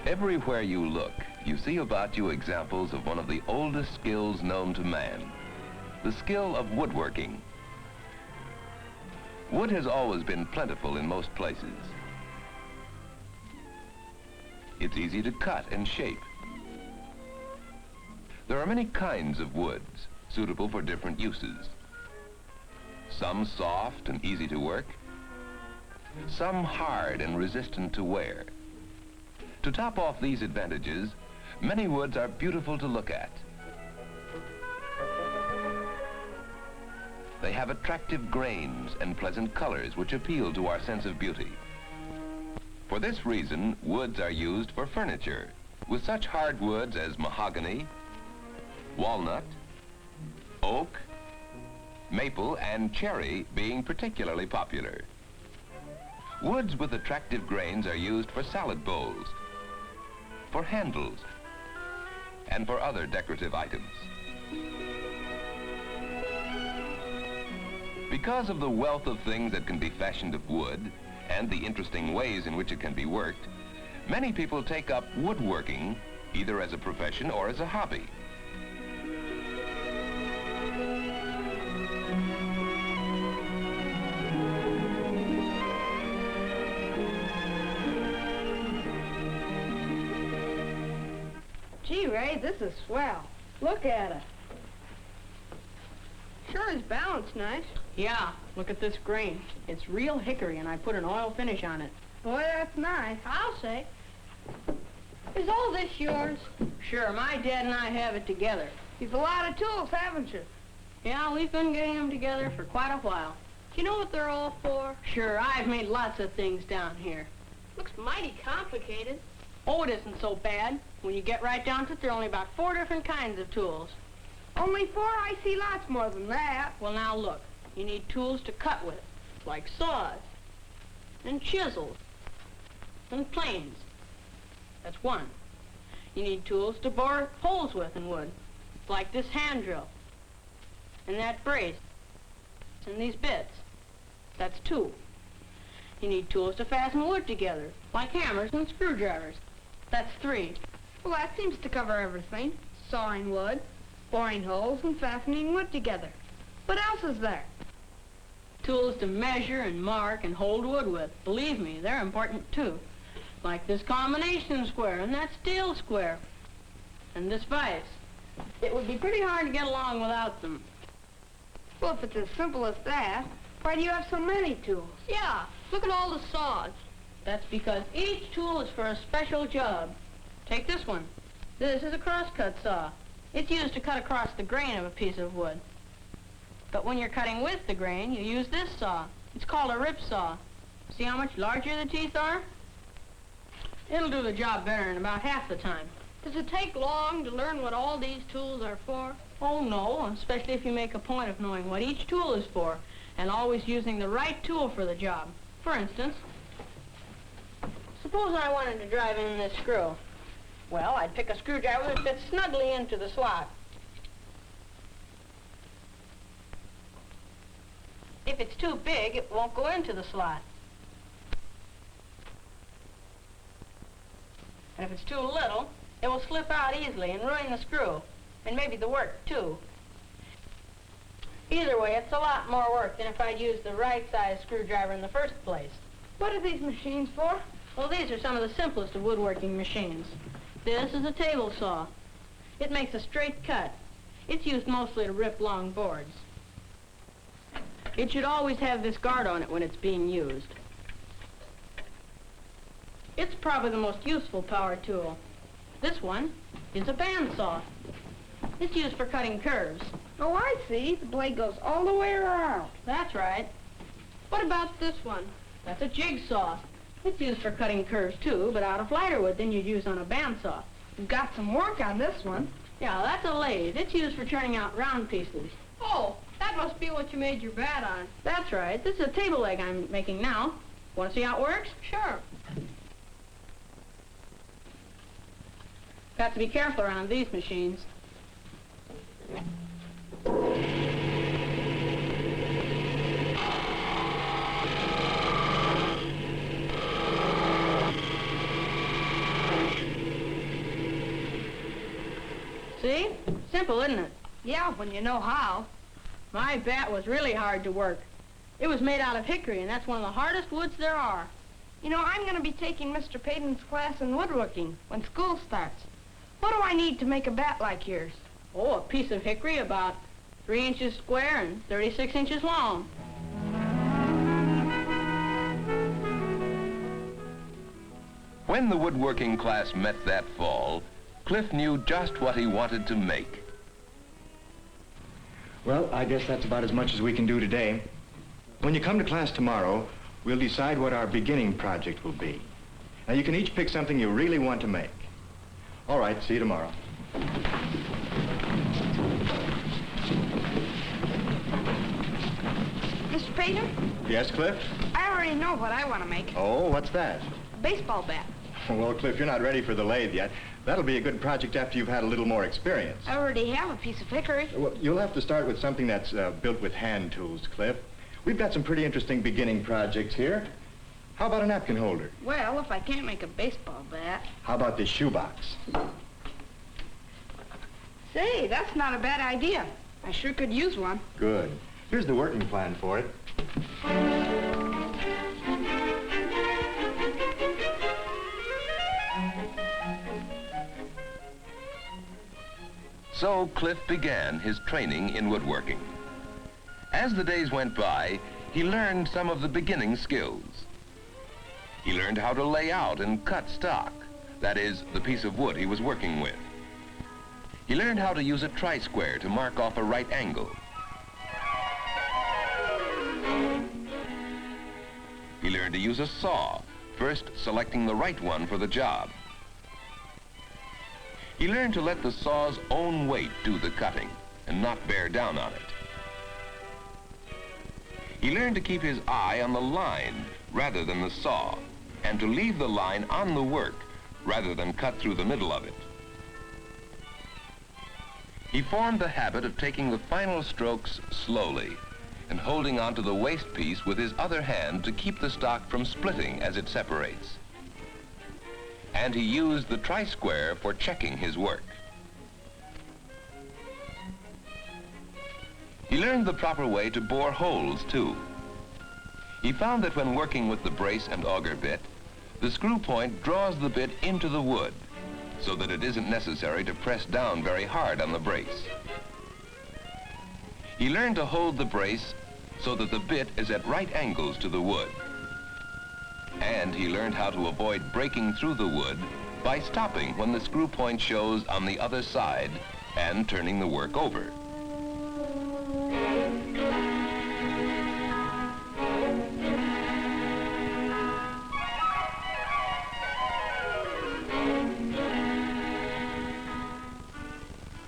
Everywhere you look, you see about you examples of one of the oldest skills known to man, the skill of woodworking. Wood has always been plentiful in most places. It's easy to cut and shape. There are many kinds of woods suitable for different uses. Some soft and easy to work, some hard and resistant to wear. To top off these advantages, many woods are beautiful to look at. They have attractive grains and pleasant colors which appeal to our sense of beauty. For this reason, woods are used for furniture, with such hardwoods as mahogany, walnut, oak, maple, and cherry being particularly popular. Woods with attractive grains are used for salad bowls, for handles, and for other decorative items. Because of the wealth of things that can be fashioned of wood and the interesting ways in which it can be worked, many people take up woodworking either as a profession or as a hobby. Gee, Ray, this is swell. Look at it. Sure is balanced nice. Yeah, look at this grain. It's real hickory, and I put an oil finish on it. Boy, that's nice, I'll say. Is all this yours? Sure, my dad and I have it together. You've a lot of tools, haven't you? Yeah, we've been getting them together for quite a while. Do you know what they're all for? Sure, I've made lots of things down here. Looks mighty complicated. Oh, it isn't so bad. When you get right down to it, there are only about 4 different kinds of tools. Only 4? I see lots more than that. Well, now look. You need tools to cut with, like saws, and chisels, and planes. That's 1. You need tools to bore holes with in wood, like this hand drill, and that brace, and these bits. That's 2. You need tools to fasten wood together, like hammers and screwdrivers. That's 3. Well, that seems to cover everything. Sawing wood, boring holes, and fastening wood together. What else is there? Tools to measure and mark and hold wood with. Believe me, they're important too. Like this combination square and that steel square. And this vise. It would be pretty hard to get along without them. Well, if it's as simple as that, why do you have so many tools? Yeah, look at all the saws. That's because each tool is for a special job. Take this one. This is a crosscut saw. It's used to cut across the grain of a piece of wood. But when you're cutting with the grain, you use this saw. It's called a rip saw. See how much larger the teeth are? It'll do the job better in about half the time. Does it take long to learn what all these tools are for? Oh, no, especially if you make a point of knowing what each tool is for and always using the right tool for the job. For instance, suppose I wanted to drive in this screw. Well, I'd pick a screwdriver that fits snugly into the slot. If it's too big, it won't go into the slot. And if it's too little, it will slip out easily and ruin the screw, and maybe the work, too. Either way, it's a lot more work than if I'd used the right size screwdriver in the first place. What are these machines for? Well, these are some of the simplest of woodworking machines. This is a table saw. It makes a straight cut. It's used mostly to rip long boards. It should always have this guard on it when it's being used. It's probably the most useful power tool. This one is a bandsaw. It's used for cutting curves. Oh, I see. The blade goes all the way around. That's right. What about this one? That's a jigsaw. It's used for cutting curves, too, but out of lighter wood than you'd use on a bandsaw. You've got some work on this one. Yeah, that's a lathe. It's used for turning out round pieces. Oh, that must be what you made your bat on. That's right. This is a table leg I'm making now. Want to see how it works? Sure. Got to be careful around these machines. See? Simple, isn't it? Yeah, when you know how. My bat was really hard to work. It was made out of hickory, and that's one of the hardest woods there are. You know, I'm going to be taking Mr. Payton's class in woodworking when school starts. What do I need to make a bat like yours? Oh, a piece of hickory about 3 inches square and 36 inches long. When the woodworking class met that fall, Cliff knew just what he wanted to make. Well, I guess that's about as much as we can do today. When you come to class tomorrow, we'll decide what our beginning project will be. Now, you can each pick something you really want to make. All right, see you tomorrow. Mr. Payton, Yes, Cliff? I already know what I want to make. Oh, what's that? A baseball bat. Well, Cliff, you're not ready for the lathe yet. That'll be a good project after you've had a little more experience. I already have a piece of hickory. Well, you'll have to start with something that's built with hand tools, Cliff. We've got some pretty interesting beginning projects here. How about a napkin holder? Well, if I can't make a baseball bat... How about this shoebox? Say, that's not a bad idea. I sure could use one. Good. Here's the working plan for it. So Cliff began his training in woodworking. As the days went by, he learned some of the beginning skills. He learned how to lay out and cut stock, that is, the piece of wood he was working with. He learned how to use a tri-square to mark off a right angle. He learned to use a saw, first selecting the right one for the job. He learned to let the saw's own weight do the cutting and not bear down on it. He learned to keep his eye on the line rather than the saw, and to leave the line on the work rather than cut through the middle of it. He formed the habit of taking the final strokes slowly and holding onto the waste piece with his other hand to keep the stock from splitting as it separates. And he used the tri-square for checking his work. He learned the proper way to bore holes, too. He found that when working with the brace and auger bit, the screw point draws the bit into the wood so that it isn't necessary to press down very hard on the brace. He learned to hold the brace so that the bit is at right angles to the wood. And he learned how to avoid breaking through the wood by stopping when the screw point shows on the other side and turning the work over.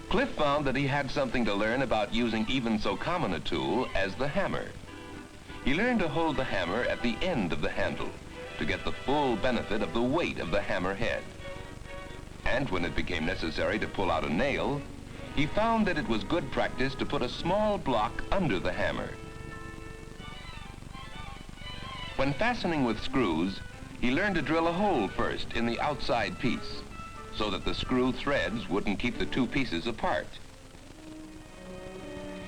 Cliff found that he had something to learn about using even so common a tool as the hammer. He learned to hold the hammer at the end of the handle to get the full benefit of the weight of the hammer head. And when it became necessary to pull out a nail, he found that it was good practice to put a small block under the hammer. When fastening with screws, he learned to drill a hole first in the outside piece so that the screw threads wouldn't keep the two pieces apart.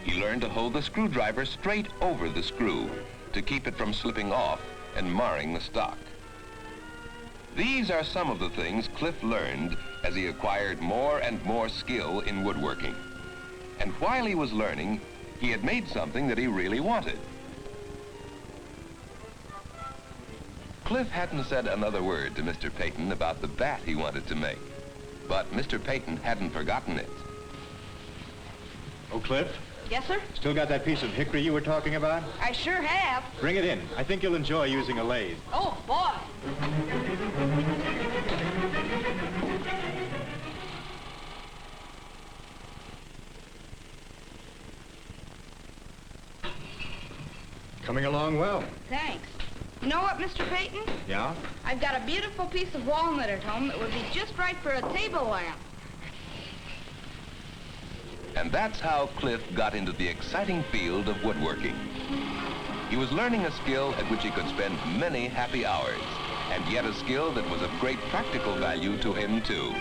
He learned to hold the screwdriver straight over the screw to keep it from slipping off and marring the stock. These are some of the things Cliff learned as he acquired more and more skill in woodworking. And while he was learning, he had made something that he really wanted. Cliff hadn't said another word to Mr. Payton about the bat he wanted to make, but Mr. Payton hadn't forgotten it. Oh, Cliff? Yes, sir? Still got that piece of hickory you were talking about? I sure have. Bring it in. I think you'll enjoy using a lathe. Oh, boy. Coming along well. Thanks. You know what, Mr. Payton? Yeah? I've got a beautiful piece of walnut at home that would be just right for a table lamp. And that's how Cliff got into the exciting field of woodworking. He was learning a skill at which he could spend many happy hours, and yet a skill that was of great practical value to him, too.